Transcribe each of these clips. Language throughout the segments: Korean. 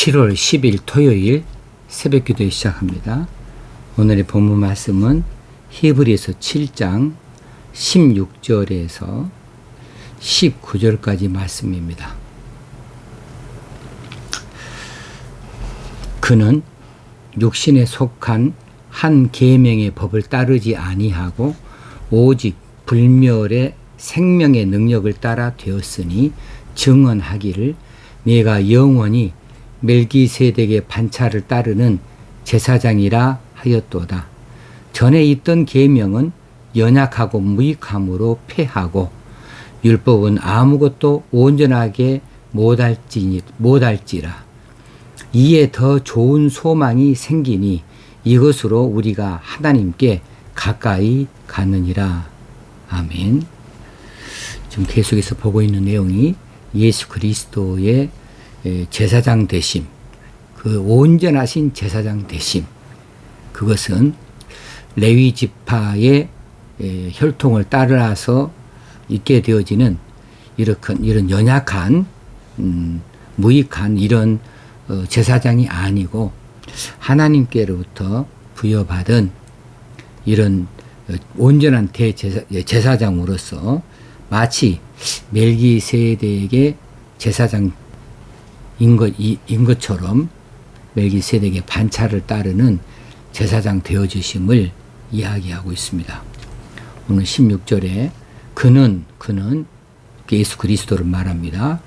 7월 10일 토요일 새벽기도 시작합니다. 오늘의 본문 말씀은 히브리서 7장 16절에서 19절까지 말씀입니다. 그는 육신에 속한 한 계명의 법을 따르지 아니하고 오직 불멸의 생명의 능력을 따라 되었으니 증언하기를 내가 영원히 멜기세덱의 반차를 따르는 제사장이라 하였도다. 전에 있던 계명은 연약하고 무익함으로 패하고 율법은 아무것도 온전하게 못할지라. 이에 더 좋은 소망이 생기니 이것으로 우리가 하나님께 가까이 가느니라. 아멘. 지금 계속해서 보고 있는 내용이 예수 그리스도의 제사장 되심, 그 온전하신 제사장 되심, 그것은 레위 지파의 혈통을 따라서 있게 되어지는 이런 연약한 무익한 이런 제사장이 아니고 하나님께로부터 부여받은 이런 온전한 제사장으로서 마치 멜기세덱의 제사장인 것처럼 멜기세덱의 반차를 따르는 제사장 되어주심을 이야기하고 있습니다. 오늘 16절에 그는 예수 그리스도를 말합니다.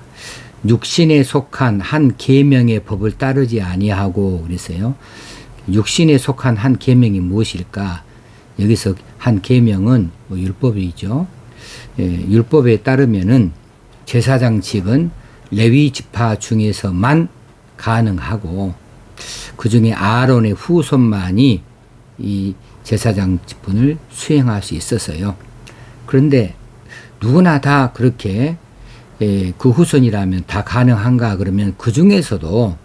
육신에 속한 한 계명의 법을 따르지 아니하고 그랬어요. 육신에 속한 한 계명이 무엇일까? 여기서 한 계명은 율법이죠. 율법에 따르면은 제사장직은 레위 지파 중에서만 가능하고 그 중에 아론의 후손만이 이 제사장 직분을 수행할 수 있었어요. 그런데 누구나 다 그렇게 그 후손이라면 다 가능한가 그러면 그 중에서도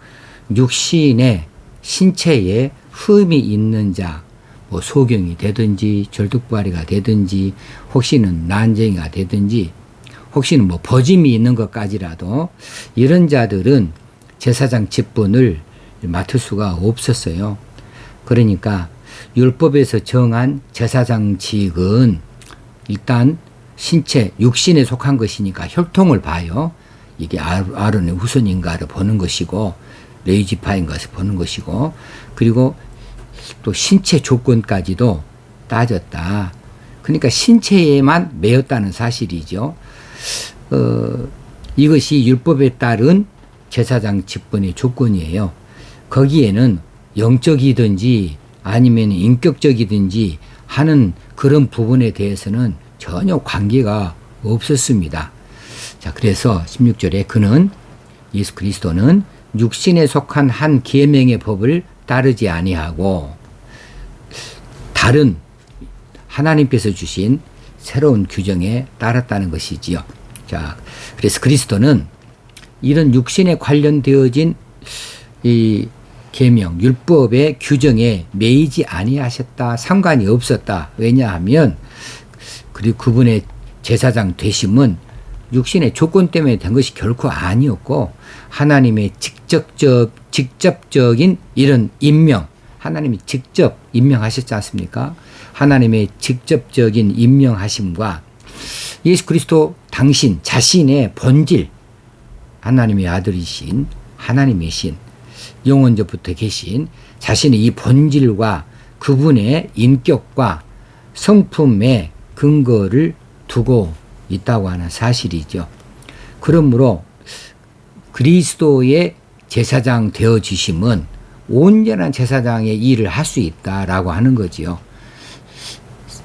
육신의 신체에 흠이 있는 자, 뭐 소경이 되든지 절뚝발이가 되든지 혹시는 난쟁이가 되든지 혹시는 뭐 버짐이 있는 것까지라도 이런 자들은 제사장 직분을 맡을 수가 없었어요. 그러니까 율법에서 정한 제사장직은 일단 신체, 육신에 속한 것이니까 혈통을 봐요. 이게 아론의 후손인가를 보는 것이고 레위 지파인가를 보는 것이고 그리고 또 신체 조건까지도 따졌다. 그러니까 신체에만 매였다는 사실이죠. 이것이 율법에 따른 제사장 직분의 조건이에요. 거기에는 영적이든지 아니면 인격적이든지 하는 그런 부분에 대해서는 전혀 관계가 없었습니다. 자, 그래서 16절에 그는 예수 그리스도는 육신에 속한 한 계명의 법을 따르지 아니하고 다른 하나님께서 주신 새로운 규정에 따랐다는 것이지요. 자, 그래서 그리스도는 이런 육신에 관련되어진 이 계명, 율법의 규정에 매이지 아니하셨다. 상관이 없었다. 왜냐하면 그리고 그분의 제사장 되심은 육신의 조건 때문에 된 것이 결코 아니었고 하나님의 직접적인 이런 임명, 하나님이 직접 임명하셨지 않습니까? 하나님의 직접적인 임명하심과 예수 그리스도 당신 자신의 본질, 하나님의 아들이신 하나님이신 영원전부터 계신 자신의 이 본질과 그분의 인격과 성품의 근거를 두고 있다고 하는 사실이죠. 그러므로 그리스도의 제사장 되어주심은 온전한 제사장의 일을 할 수 있다라고 하는 거지요.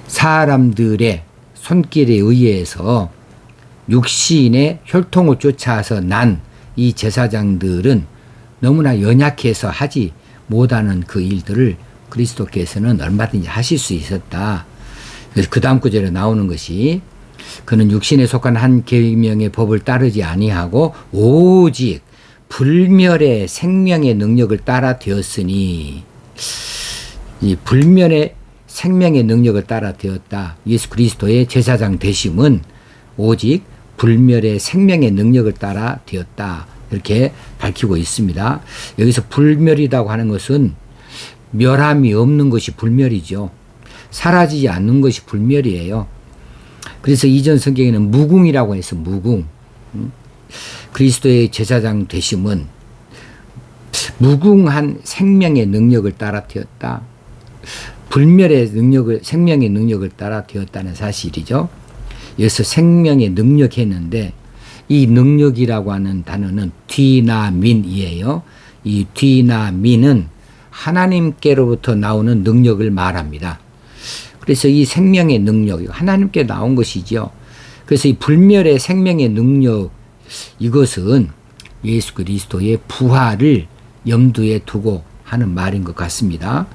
사람들의 손길에 의해서 육신의 혈통을 쫓아서 난 이 제사장들은 너무나 연약해서 하지 못하는 그 일들을 그리스도께서는 얼마든지 하실 수 있었다. 그래서 그 다음 구절에 나오는 것이 그는 육신에 속한 한 계명의 법을 따르지 아니하고 오직 불멸의 생명의 능력을 따라 되었으니 이 불멸의 생명의 능력을 따라 되었다. 예수 그리스도의 제사장 되심은 오직 불멸의 생명의 능력을 따라 되었다. 이렇게 밝히고 있습니다. 여기서 불멸이라고 하는 것은 멸함이 없는 것이 불멸이죠. 사라지지 않는 것이 불멸이에요. 그래서 이전 성경에는 무궁이라고 해서 무궁. 그리스도의 제사장 되심은 무궁한 생명의 능력을 따라 되었다. 불멸의 능력을, 생명의 능력을 따라 되었다는 사실이죠. 여기서 생명의 능력 했는데 이 능력이라고 하는 단어는 디나민이에요. 이 디나민은 하나님께로부터 나오는 능력을 말합니다. 그래서 이 생명의 능력, 하나님께 나온 것이죠. 그래서 이 불멸의 생명의 능력, 이것은 예수 그리스도의 부활을 염두에 두고 하는 말인 것 같습니다.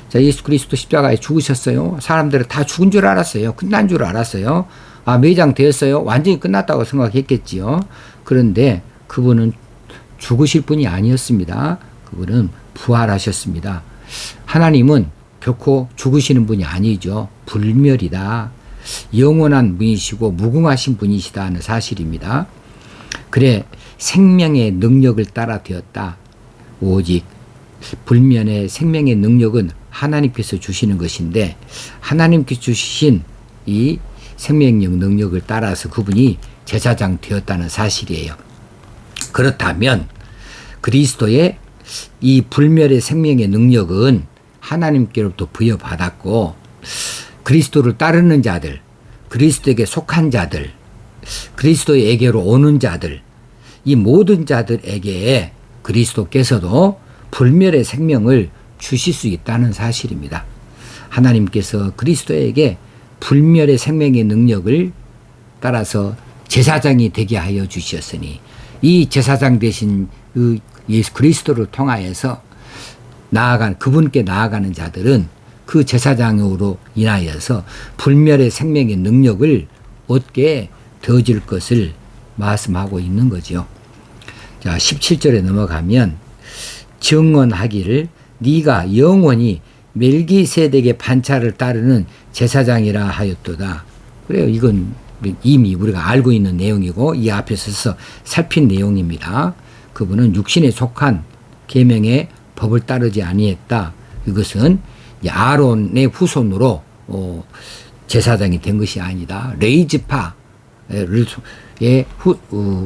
자, 예수 그리스도 십자가에 죽으셨어요. 사람들은 다 죽은 줄 알았어요. 끝난 줄 알았어요. 아, 매장되었어요. 완전히 끝났다고 생각했겠지요. 그런데 그분은 죽으실 분이 아니었습니다. 그분은 부활하셨습니다. 하나님은 결코 죽으시는 분이 아니죠. 불멸이다. 영원한 분이시고 무궁하신 분이시다 하는 사실입니다. 그래 생명의 능력을 따라 되었다. 오직 불면의 생명의 능력은 하나님께서 주시는 것인데 하나님께서 주신 이 생명력 능력을 따라서 그분이 제사장 되었다는 사실이에요. 그렇다면 그리스도의 이 불멸의 생명의 능력은 하나님께로부터 부여받았고 그리스도를 따르는 자들, 그리스도에게 속한 자들, 그리스도에게로 오는 자들, 이 모든 자들에게 그리스도께서도 불멸의 생명을 주실 수 있다는 사실입니다. 하나님께서 그리스도에게 불멸의 생명의 능력을 따라서 제사장이 되게 하여 주셨으니 이 제사장 되신 그 예수 그리스도를 통하여서 그분께 나아가는 자들은 그 제사장으로 인하여서 불멸의 생명의 능력을 얻게 되어질 것을 말씀하고 있는 거죠. 자, 17절에 넘어가면 증언하기를 네가 영원히 멜기세덱의 반차를 따르는 제사장이라 하였도다. 그래요. 이건 이미 우리가 알고 있는 내용이고 이 앞에 서서 살핀 내용입니다. 그분은 육신에 속한 계명의 법을 따르지 아니했다. 이것은 아론의 후손으로 제사장이 된 것이 아니다. 레이지파의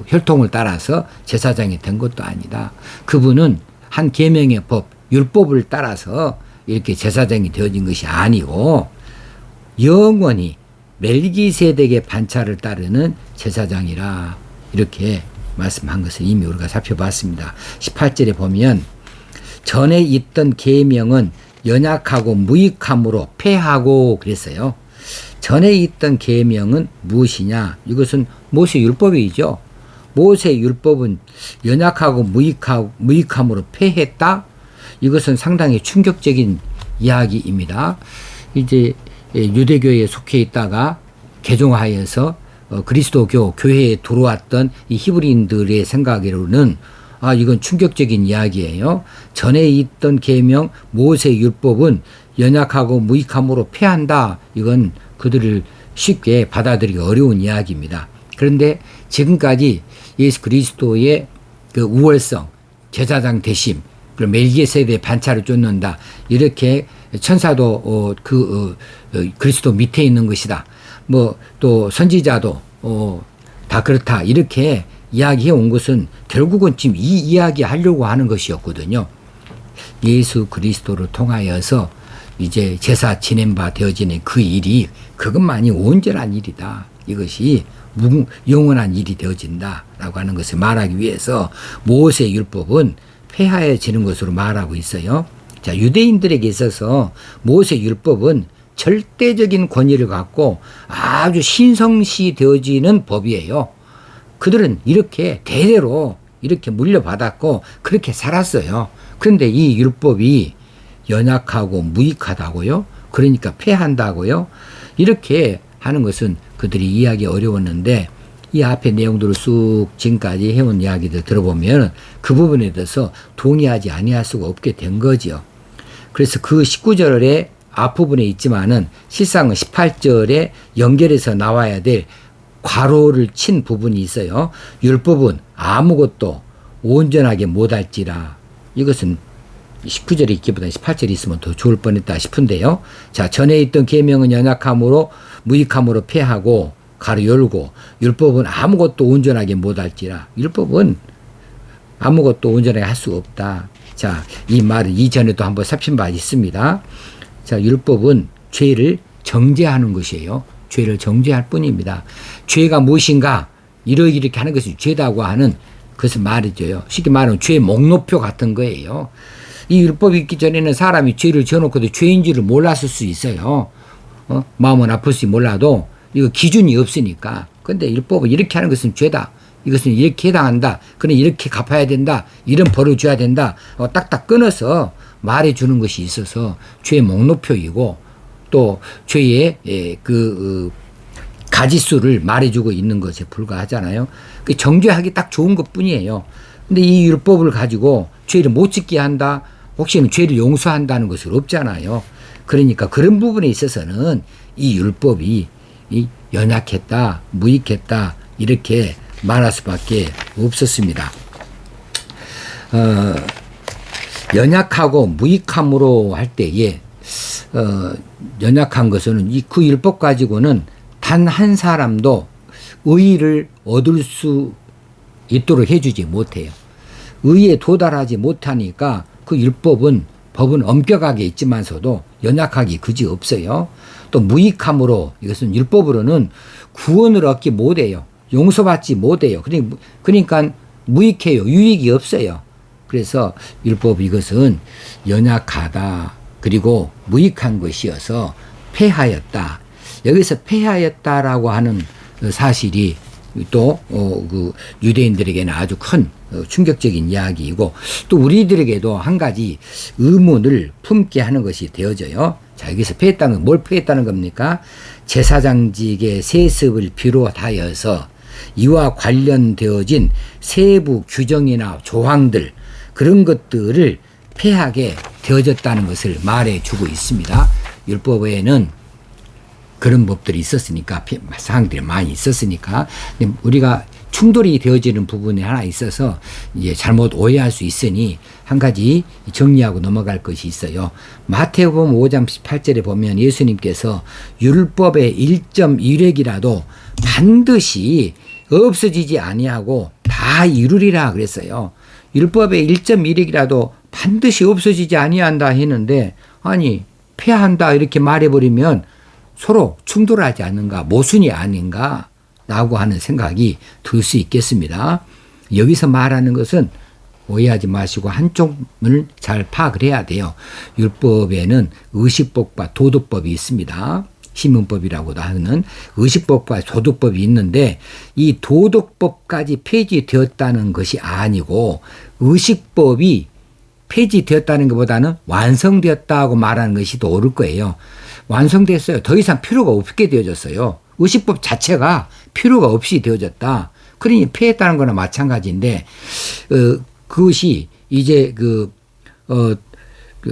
혈통을 따라서 제사장이 된 것도 아니다. 그분은 한 계명의 법, 율법을 따라서 이렇게 제사장이 되어진 것이 아니고 영원히 멜기세덱의 반차를 따르는 제사장이라 이렇게 말씀한 것을 이미 우리가 살펴봤습니다. 18절에 보면 전에 있던 계명은 연약하고 무익함으로 폐하고 그랬어요. 전에 있던 계명은 무엇이냐? 이것은 모세 율법이죠. 모세 율법은 연약하고 무익함으로 폐했다? 이것은 상당히 충격적인 이야기입니다. 이제 유대교에 속해 있다가 개종하여서 그리스도교 교회에 들어왔던 이 히브리인들의 생각으로는 이건 충격적인 이야기예요. 전에 있던 계명 모세 율법은 연약하고 무익함으로 폐한다. 이건 그들을 쉽게 받아들이기 어려운 이야기입니다. 그런데 지금까지 예수 그리스도의 그 우월성, 제사장 되심, 그리고 멜기세덱의 반차를 쫓는다. 이렇게 천사도 그리스도 밑에 있는 것이다. 뭐 또 선지자도 다 그렇다. 이렇게 이야기해 온 것은 결국은 지금 이 이야기 하려고 하는 것이었거든요. 예수 그리스도를 통하여서 이제 제사 지낸 바 되어지는 그 일이 그것만이 온전한 일이다. 이것이 영원한 일이 되어진다라고 하는 것을 말하기 위해서 모세 율법은 폐하여지는 것으로 말하고 있어요. 자, 유대인들에게 있어서 모세 율법은 절대적인 권위를 갖고 아주 신성시 되어지는 법이에요. 그들은 이렇게 대대로 이렇게 물려받았고 그렇게 살았어요. 그런데 이 율법이 연약하고 무익하다고요? 그러니까 폐한다고요? 이렇게 하는 것은 그들이 이해하기 어려웠는데 이 앞에 내용들을 쑥 지금까지 해온 이야기들 들어보면 그 부분에 대해서 동의하지 아니할 수가 없게 된 거죠. 그래서 그 19절에 앞부분에 있지만은 실상은 18절에 연결해서 나와야 될 괄호를 친 부분이 있어요. 율법은 아무것도 온전하게 못할지라. 이것은 19절에 있기보다 18절에 있으면 더 좋을 뻔했다 싶은데요. 자, 전에 있던 계명은 연약함으로 무익함으로 폐하고 가로 열고 율법은 아무것도 온전하게 못할지라. 율법은 아무것도 온전하게 할 수 없다. 자, 이 말은 이전에도 한번 살핀 바 있습니다. 자, 율법은 죄를 정죄하는 것이에요. 죄를 정죄할 뿐입니다. 죄가 무엇인가? 이렇게 하는 것이 죄다고 하는 그것을 말해줘요. 쉽게 말하면 죄의 목록표 같은 거예요. 이 율법이 있기 전에는 사람이 죄를 지어놓고도 죄인 줄을 몰랐을 수 있어요. 마음은 아플지 몰라도 이거 기준이 없으니까. 근데 율법은 이렇게 하는 것은 죄다. 이것은 이렇게 해당한다. 그는 이렇게 갚아야 된다. 이런 벌을 줘야 된다. 딱딱 끊어서 말해주는 것이 있어서 죄의 목록표이고 또 죄의 가지수를 말해주고 있는 것에 불과하잖아요. 그 정죄하기 딱 좋은 것뿐이에요. 근데 이 율법을 가지고 죄를 못 짓게 한다. 혹시는 죄를 용서한다는 것은 없잖아요. 그러니까 그런 부분에 있어서는 이 율법이 연약했다, 무익했다 이렇게 말할 수밖에 없었습니다. 연약하고 무익함으로 할 때에 연약한 것은 그 율법 가지고는 단 한 사람도 의의를 얻을 수 있도록 해주지 못해요. 의의에 도달하지 못하니까 그 법은 엄격하게 있지만서도 연약하기 그지없어요. 또 무익함으로 이것은 율법으로는 구원을 얻기 못해요. 용서받지 못해요. 그러니까 무익해요. 유익이 없어요. 그래서 율법 이것은 연약하다. 그리고 무익한 것이어서 폐하였다. 여기서 폐하였다라고 하는 사실이 또 그 유대인들에게는 아주 큰 충격적인 이야기이고 또 우리들에게도 한 가지 의문을 품게 하는 것이 되어져요. 자, 여기서 폐했다는 건 뭘 폐했다는 겁니까? 제사장직의 세습을 비롯하여서 이와 관련되어진 세부 규정이나 조항들 그런 것들을 폐하게 되어졌다는 것을 말해주고 있습니다. 율법에는 그런 법들이 있었으니까 사항들이 많이 있었으니까 우리가 충돌이 되어지는 부분이 하나 있어서 이제 잘못 오해할 수 있으니 한 가지 정리하고 넘어갈 것이 있어요. 마태복음 5장 18절에 보면 예수님께서 율법의 1.1획이라도 반드시 없어지지 아니하고 다 이루리라 그랬어요. 율법의 1.1획이라도 반드시 없어지지 아니한다 했는데 아니 폐한다 이렇게 말해버리면 서로 충돌하지 않는가 모순이 아닌가 라고 하는 생각이 들 수 있겠습니다. 여기서 말하는 것은 오해하지 마시고 한쪽을 잘 파악을 해야 돼요. 율법에는 의식법과 도덕법이 있습니다. 신문법이라고도 하는 의식법과 도덕법이 있는데 이 도덕법까지 폐지되었다는 것이 아니고 의식법이 폐지되었다는 것보다는 완성되었다고 말하는 것이 더 옳을 거예요. 완성됐어요. 더 이상 필요가 없게 되어졌어요. 의식법 자체가 필요가 없이 되어졌다. 그러니 폐했다는 거나 마찬가지인데 그것이 이제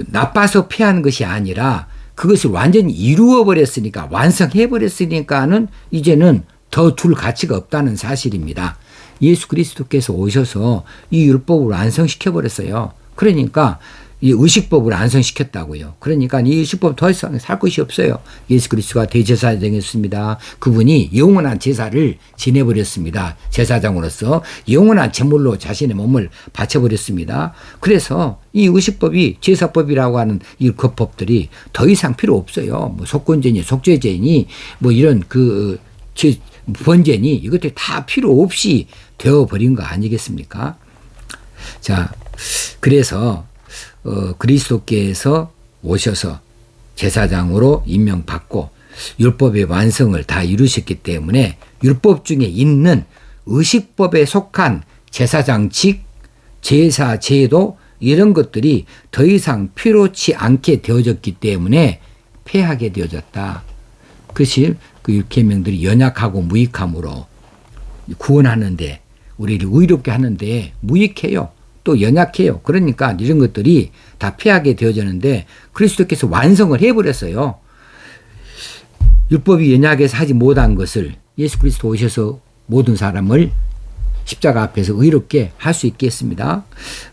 나빠서 폐한 것이 아니라 그것을 완전히 이루어 버렸으니까 완성해 버렸으니까는 이제는 더 줄 가치가 없다는 사실입니다. 예수 그리스도께서 오셔서 이 율법을 완성시켜 버렸어요. 그러니까 이 의식법을 완성시켰다고요. 그러니까 이 의식법 더 이상 살 것이 없어요. 예수 그리스도가 대제사장이 되었습니다. 그분이 영원한 제사를 지내버렸습니다. 제사장으로서 영원한 제물로 자신의 몸을 바쳐버렸습니다. 그래서 이 의식법이 제사법이라고 하는 이 법들이 더 이상 필요 없어요. 뭐 속건제니 속죄제니 뭐 이런 번제니 이것들이 다 필요 없이 되어버린 거 아니겠습니까? 자, 그래서 그리스도께서 오셔서 제사장으로 임명받고 율법의 완성을 다 이루셨기 때문에 율법 중에 있는 의식법에 속한 제사장직, 제사, 제도 이런 것들이 더 이상 필요치 않게 되어졌기 때문에 폐하게 되어졌다. 그것이 그 계명들이 연약하고 무익함으로 구원하는데 우리를 의롭게 하는데 무익해요. 또 연약해요. 그러니까 이런 것들이 다 폐하게 되어졌는데 그리스도께서 완성을 해버렸어요. 율법이 연약해서 하지 못한 것을 예수 그리스도 오셔서 모든 사람을 십자가 앞에서 의롭게 할 수 있겠습니다.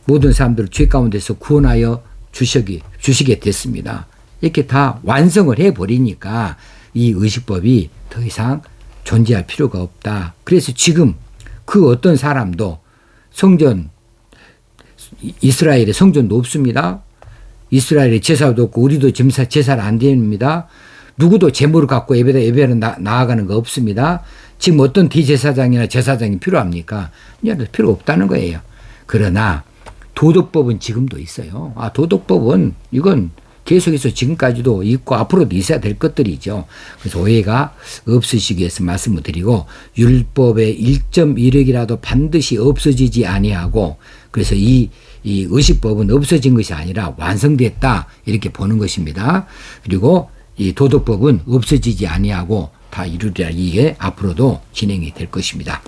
모든 사람들을 죄 가운데서 구원하여 주시게 됐습니다. 이렇게 다 완성을 해버리니까 이 의식법이 더 이상 존재할 필요가 없다. 그래서 지금 그 어떤 사람도 성전, 이스라엘의 성전도 없습니다. 이스라엘의 제사도 없고 우리도 제사를 안 드립니다. 누구도 제물을 갖고 예배를 나아가는 거 없습니다. 지금 어떤 대제사장이나 제사장이 필요합니까? 필요 없다는 거예요. 그러나 도덕법은 지금도 있어요. 도덕법은 이건 계속해서 지금까지도 있고 앞으로도 있어야 될 것들이죠. 그래서 오해가 없으시기 위해서 말씀을 드리고, 율법의 1.1획이라도 반드시 없어지지 아니하고, 그래서 이 의식법은 없어진 것이 아니라 완성됐다 이렇게 보는 것입니다. 그리고 이 도덕법은 없어지지 아니하고 다 이루리라. 이게 앞으로도 진행이 될 것입니다.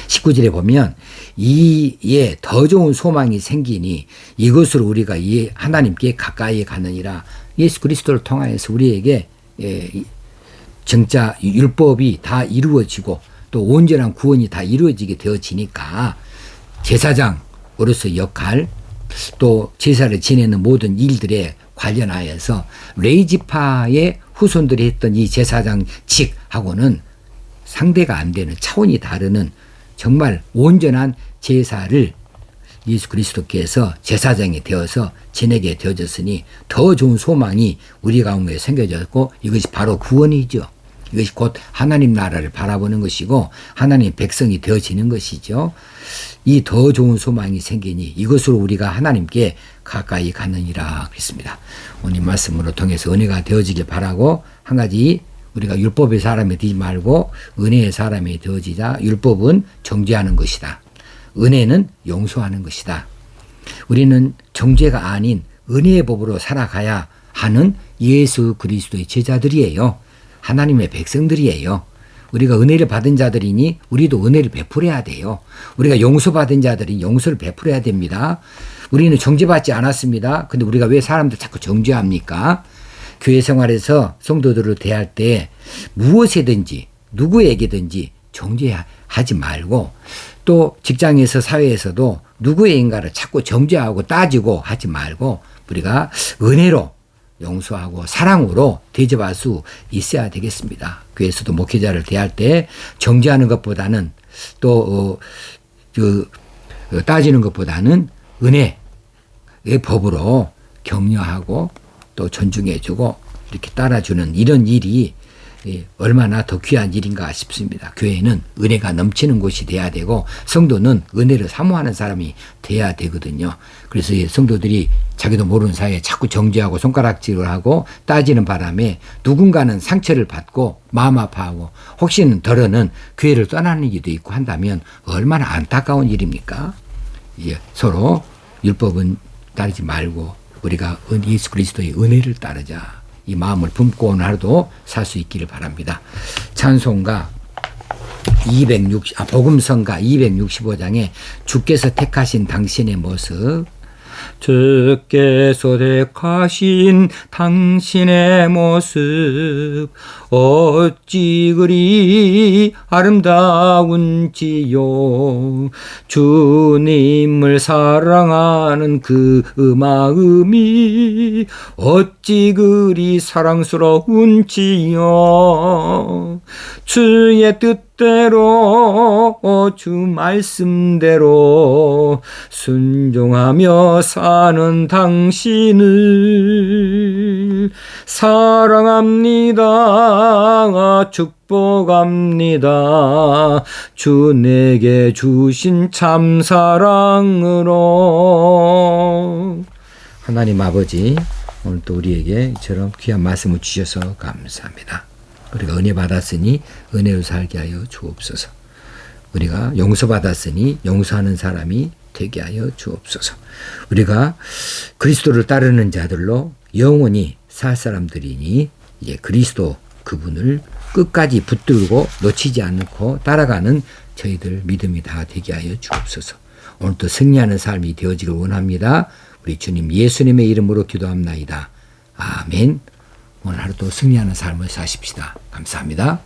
19절에 보면 이에 더 좋은 소망이 생기니 이것으로 우리가 하나님께 가까이 가느니라. 예수 그리스도를 통하여서 우리에게 정자 율법이 다 이루어지고 또 온전한 구원이 다 이루어지게 되어지니까 제사장으로서 역할, 또 제사를 지내는 모든 일들에 관련하여서 레이지파의 후손들이 했던 이 제사장직하고는 상대가 안 되는, 차원이 다르는 정말 온전한 제사를 예수 그리스도께서 제사장이 되어서 지내게 되어졌으니 더 좋은 소망이 우리 가운데 생겨졌고, 이것이 바로 구원이죠. 이것이 곧 하나님 나라를 바라보는 것이고 하나님의 백성이 되어지는 것이죠. 이 더 좋은 소망이 생기니 이것으로 우리가 하나님께 가까이 가느니라 그랬습니다. 오늘 말씀으로 통해서 은혜가 되어지길 바라고, 한 가지 우리가 율법의 사람이 되지 말고 은혜의 사람이 되어지자. 율법은 정죄하는 것이다. 은혜는 용서하는 것이다. 우리는 정죄가 아닌 은혜의 법으로 살아가야 하는 예수 그리스도의 제자들이에요. 하나님의 백성들이에요. 우리가 은혜를 받은 자들이니 우리도 은혜를 베풀어야 돼요. 우리가 용서받은 자들이 용서를 베풀어야 됩니다. 우리는 정죄받지 않았습니다. 근데 우리가 왜 사람들 자꾸 정죄합니까? 교회 생활에서 성도들을 대할 때 무엇이든지 누구에게든지 정죄하지 말고, 또 직장에서 사회에서도 누구인가를 자꾸 정죄하고 따지고 하지 말고 우리가 은혜로 용서하고 사랑으로 대접할 수 있어야 되겠습니다. 교회에서도 목회자를 대할 때 정죄하는 것보다는 또 따지는 것보다는 은혜의 법으로 격려하고 또 존중해주고 이렇게 따라주는 이런 일이 얼마나 더 귀한 일인가 싶습니다. 교회는 은혜가 넘치는 곳이 돼야 되고 성도는 은혜를 사모하는 사람이 돼야 되거든요. 그래서 성도들이 자기도 모르는 사이에 자꾸 정죄하고 손가락질을 하고 따지는 바람에 누군가는 상처를 받고 마음 아파하고 혹시는 덜어는 교회를 떠나는 일도 있고 한다면 얼마나 안타까운 일입니까? 서로 율법은 따르지 말고 우리가 예수 그리스도의 은혜를 따르자. 이 마음을 품고 오늘 하루도 살 수 있기를 바랍니다. 찬송가 복음성가 265장에 주께서 택하신 당신의 모습, 주께서 택하신 당신의 모습 어찌 그리 아름다운지요. 주님을 사랑하는 그 마음이 어찌 그리 사랑스러운지요. 주의 뜻대로 주 말씀대로 순종하며 사는 당신을 사랑합니다. 축복합니다. 주 내게 주신 참 사랑으로. 하나님 아버지, 오늘 또 우리에게 이처럼 귀한 말씀을 주셔서 감사합니다. 우리가 은혜 받았으니 은혜로 살게 하여 주옵소서. 우리가 용서받았으니 용서하는 사람이 되게 하여 주옵소서. 우리가 그리스도를 따르는 자들로 영원히 살 사람들이니 이제 그리스도 그분을 끝까지 붙들고 놓치지 않고 따라가는 저희들 믿음이 다 되게 하여 주옵소서. 오늘도 승리하는 삶이 되어지길 원합니다. 우리 주님 예수님의 이름으로 기도합나이다. 아멘. 오늘 하루도 승리하는 삶을 사십시다. 감사합니다.